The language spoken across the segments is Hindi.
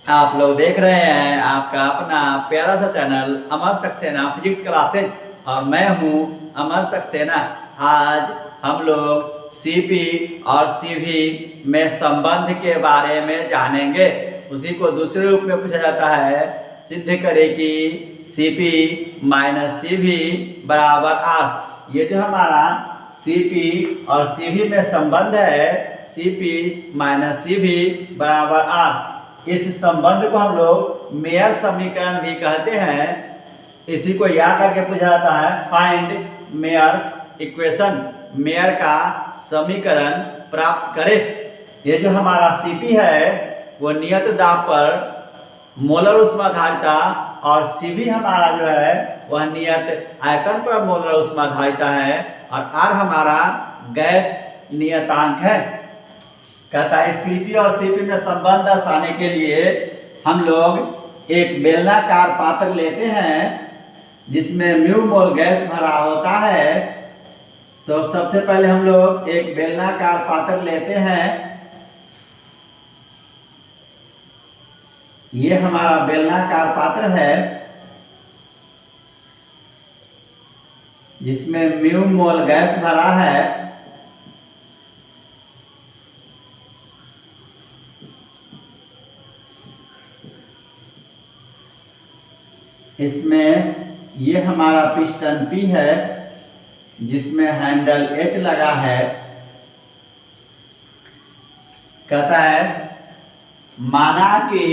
आप लोग देख रहे हैं आपका अपना प्यारा सा चैनल अमर सक्सेना फिजिक्स क्लासेज और मैं हूं अमर सक्सेना। आज हम लोग सीपी और सीवी में संबंध के बारे में जानेंगे। उसी को दूसरे रूप में पूछा जाता है, सिद्ध करें कि सीपी माइनस सीवी बराबर आर। ये जो हमारा सीपी और सीवी में संबंध है, सीपी माइनस सीवी बराबर आर, इस संबंध को हम लोग मेयर समीकरण भी कहते हैं। इसी को याद करके पूछा जाता है, फाइंड मेयर्स इक्वेशन, मेयर का समीकरण प्राप्त करें। ये जो हमारा सीपी है वो नियत दाब पर मोलर ऊष्माधारिता और सीवी हमारा जो है वह नियत आयतन पर मोलर ऊष्माधारिता है और आर हमारा गैस नियतांक है। कहता है सीपी और सीपी में संबंध दर्शाने के लिए हम लोग एक बेलनाकार पात्र लेते हैं जिसमें म्यू मोल गैस भरा होता है। तो सबसे पहले हम लोग एक बेलनाकार पात्र लेते हैं। ये हमारा बेलनाकार पात्र है जिसमें म्यू मोल गैस भरा है। इसमें ये हमारा पिस्टन P है जिसमें हैंडल H लगा है। कहता है माना कि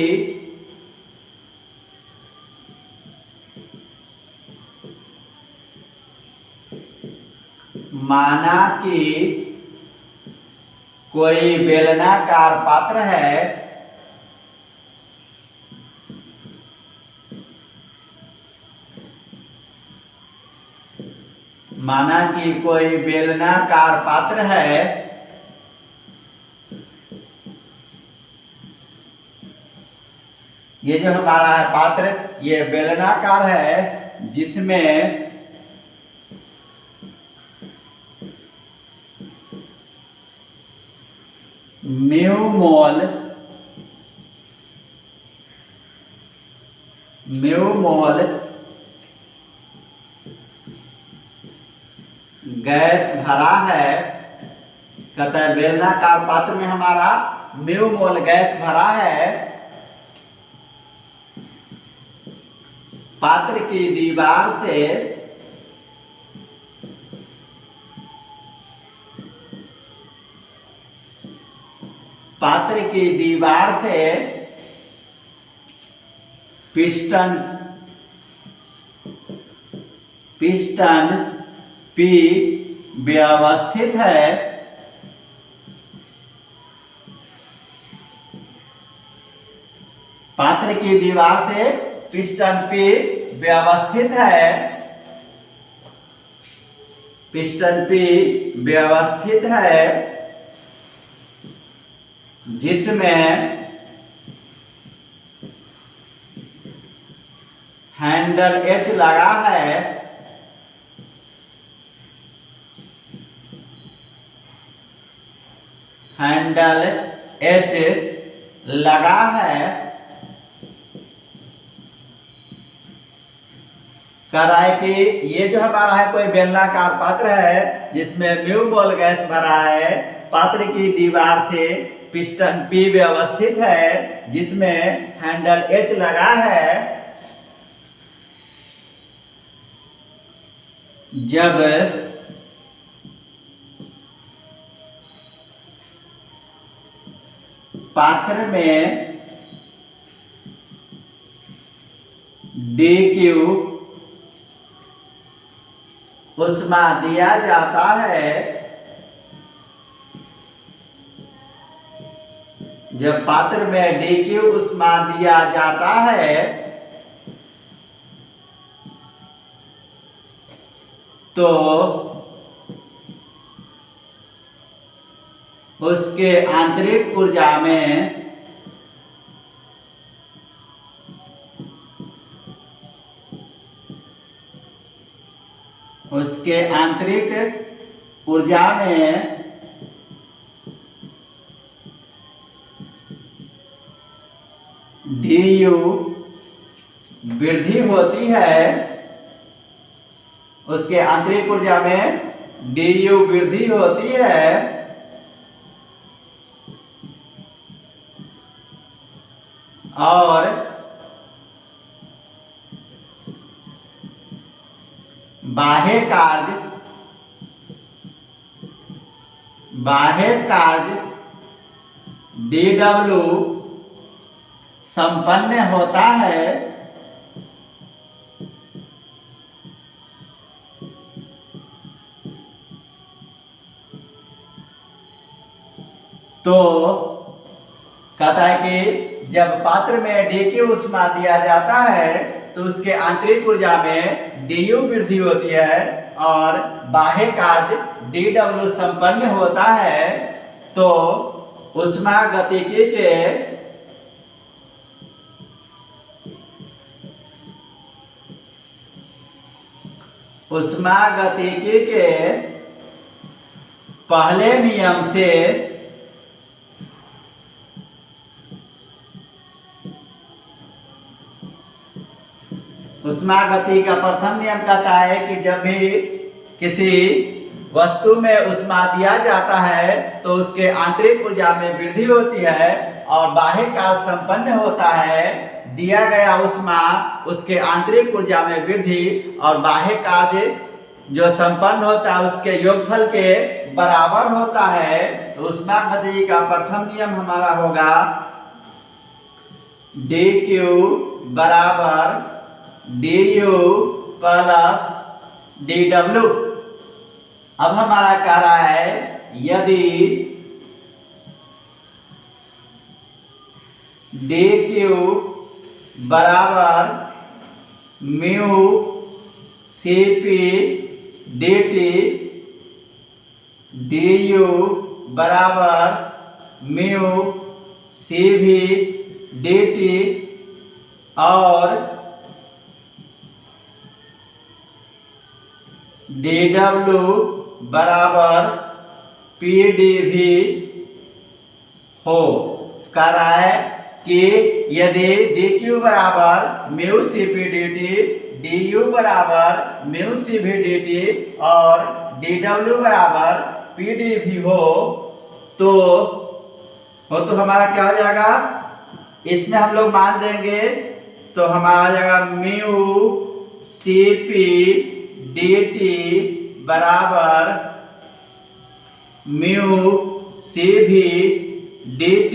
कोई बेलनाकार पात्र है माना कि कोई बेलनाकार पात्र है ये जो हमारा है पात्र ये बेलनाकार है जिसमें म्यू मोल गैस भरा है। कहता है बेलनाकार पात्र में हमारा म्यू मोल गैस भरा है। पात्र की दीवार से पिस्टन P व्यवस्थित है। पात्र की दीवार से पिस्टन P व्यवस्थित है। पिस्टन P व्यवस्थित है जिसमें हैंडल H लगा है। हैंडल H लगा है। कह रहा है कि ये जो हमारा है कोई बेलनाकार पात्र है जिसमें म्यू मोल गैस भरा है। पात्र की दीवार से पिस्टन P व्यवस्थित है जिसमें हैंडल H लगा है। जब पात्र में dq ऊष्मा दिया जाता है, जब पात्र में dq ऊष्मा दिया जाता है तो उसके आंतरिक ऊर्जा में du वृद्धि होती है, उसके आंतरिक ऊर्जा में du वृद्धि होती है, और बाह्य कार्य dw संपन्न होता है, तो कहता है कि जब पात्र में dq ऊष्मा दिया जाता है तो उसके आंतरिक ऊर्जा में du वृद्धि होती है और बाह्य कार्य dw संपन्न होता है, तो ऊष्मागतिकी के पहले नियम से ऊष्मागतिकी का प्रथम नियम कहता है कि जब भी किसी वस्तु में ऊष्मा दिया जाता है तो उसके आंतरिक ऊर्जा में वृद्धि होती है और बाह्य कार्य संपन्न होता है। दिया गया ऊष्मा उसके आंतरिक ऊर्जा में वृद्धि और बाह्य कार्य जो संपन्न होता है उसके योगफल के बराबर होता है। तो ऊष्मागतिकी का प्रथम नियम हमारा होगा dq बराबर du प्लस dw। अब हमारा कह रहा है यदि dq बराबर म्यू cp dt, du बराबर म्यू cv dt और dw बराबर pdv हो। कह रहा है कि यदि dq बराबर म्यू cp dt, du बराबर म्यू cv dt और dw बराबर pdv हो तो हमारा क्या हो जाएगा, इसमें हम लोग मान देंगे तो हमारा आ जाएगा म्यू cp dt बराबर mu cv dt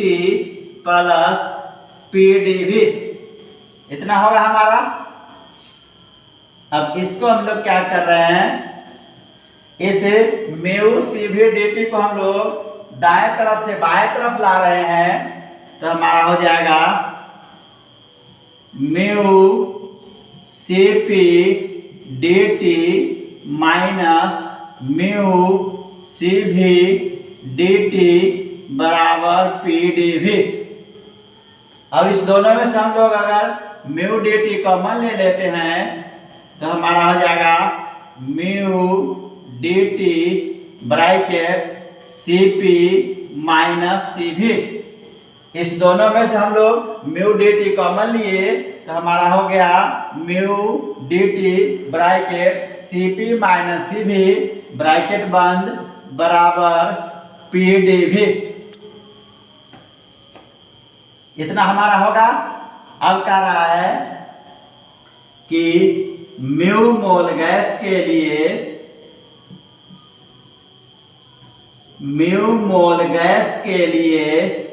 plus pdv। इतना होगा हमारा। अब इसको हम लोग क्या कर रहे हैं, इस म्यू cv dt को हम लोग दाएं तरफ से बाएं तरफ ला रहे हैं, तो हमारा हो जाएगा mu cp dt minus mu cv dt बराबर pdv। अब इस दोनों में से हम लोग अगर म्यू dt कॉमन ले लेते हैं तो हमारा हो जाएगा mu dt bracket cp minus cv। इस दोनों में से हम लोग म्यू dt कॉमन लिए तो हमारा हो गया mu dt bracket cp minus cv bracket बंद बराबर pdv। इतना हमारा होगा। अब कह रहा है कि म्यू मोल गैस के लिए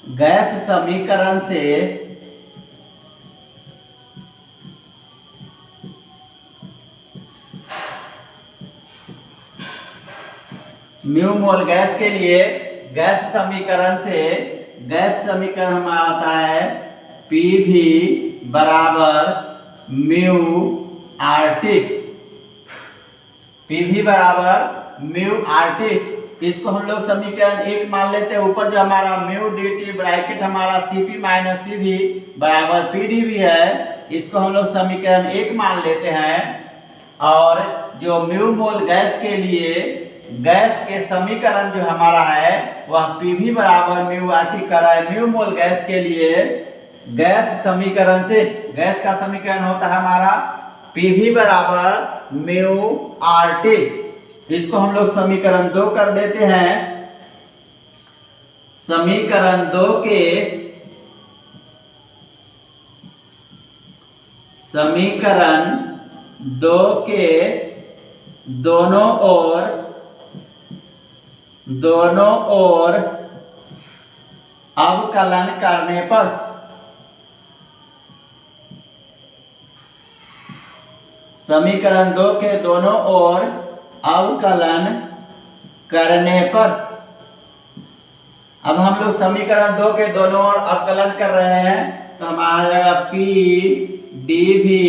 गैस समीकरण से म्यू मोल गैस के लिए गैस समीकरण हमारा आता है PV बराबर म्यू RT। PV बराबर म्यू RT, इसको हम लोग समीकरण 1 मान लेते हैं। ऊपर जो हमारा म्यू dt ब्रैकेट हमारा cp माइनस cv बराबर pdv है, इसको हम लोग समीकरण 1 मान लेते हैं। और जो म्यू मोल गैस के लिए गैस के समीकरण जो हमारा है वह पीवी बराबर म्यू आर टी कर रहा है। म्यू मोल गैस के लिए गैस समीकरण से गैस का समीकरण होता है हमारा पीवी बराबर म्यू आर टी। इसको हम लोग समीकरण 2 कर देते हैं। समीकरण 2 के दोनों ओर अवकलन करने पर समीकरण 2 के दोनों ओर अवकलन करने पर अब हम लोग समीकरण 2 के दोनों ओर अवकलन कर रहे हैं तो हमारा आ जाएगा पी डी भी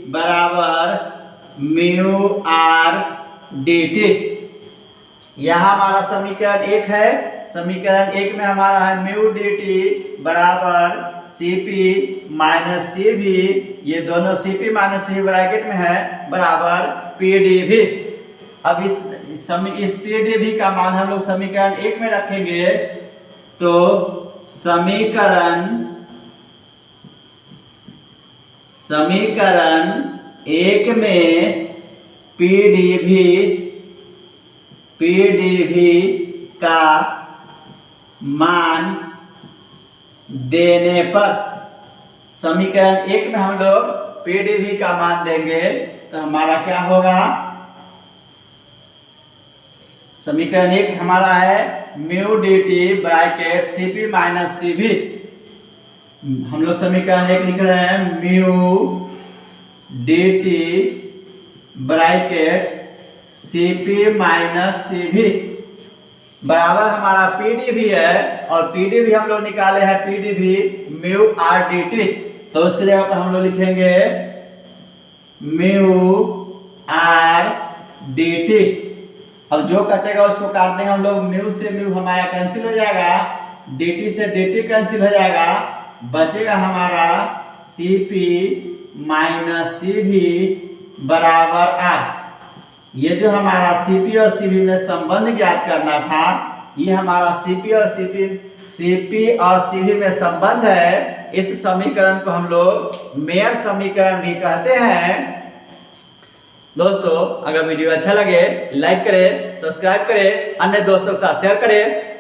बराबर म्यू आर डी टी। यह हमारा समीकरण 1 है। समीकरण 1 में हमारा है म्यू डी टी बराबर सी पी माइनस सी भी, ये दोनों सी पी माइनस सी ब्रैकेट में है, बराबर पी डी भी। अब इस पी डी भी का मान हम लोग समीकरण 1 में रखेंगे तो समीकरण 1 में पी डी भी का मान देने पर समीकरण 1 में हम लोग पी डी भी का मान देंगे तो हमारा क्या होगा। समीकरण 1 हमारा है mu D T bracket C P minus C भी। हम लोग समीकरण 1 लिख रहे हैं mu D T bracket C P minus C भी बराबर हमारा पी डी भी है और पी डी भी हम लोग निकाले हैं पी डी भी म्यू आर डी टी। तो उसके जगह पर हम लोग लिखेंगे म्यू आर डी टी। अब जो कटेगा उसको काट देंगे हम लोग। म्यू से म्यू हमारा कैंसिल हो जाएगा, डी टी से डी टी कैंसिल हो जाएगा, बचेगा हमारा सी पी माइनस सी भी बराबर आर। ये जो हमारा सीपी और सीबी में संबंध ज्ञात करना था, ये हमारा सीपी और सीबी में संबंध है। इस समीकरण को हम लोग मेयर समीकरण भी कहते हैं। दोस्तों अगर वीडियो अच्छा लगे लाइक करें, सब्सक्राइब करें, अन्य दोस्तों के साथ शेयर करें।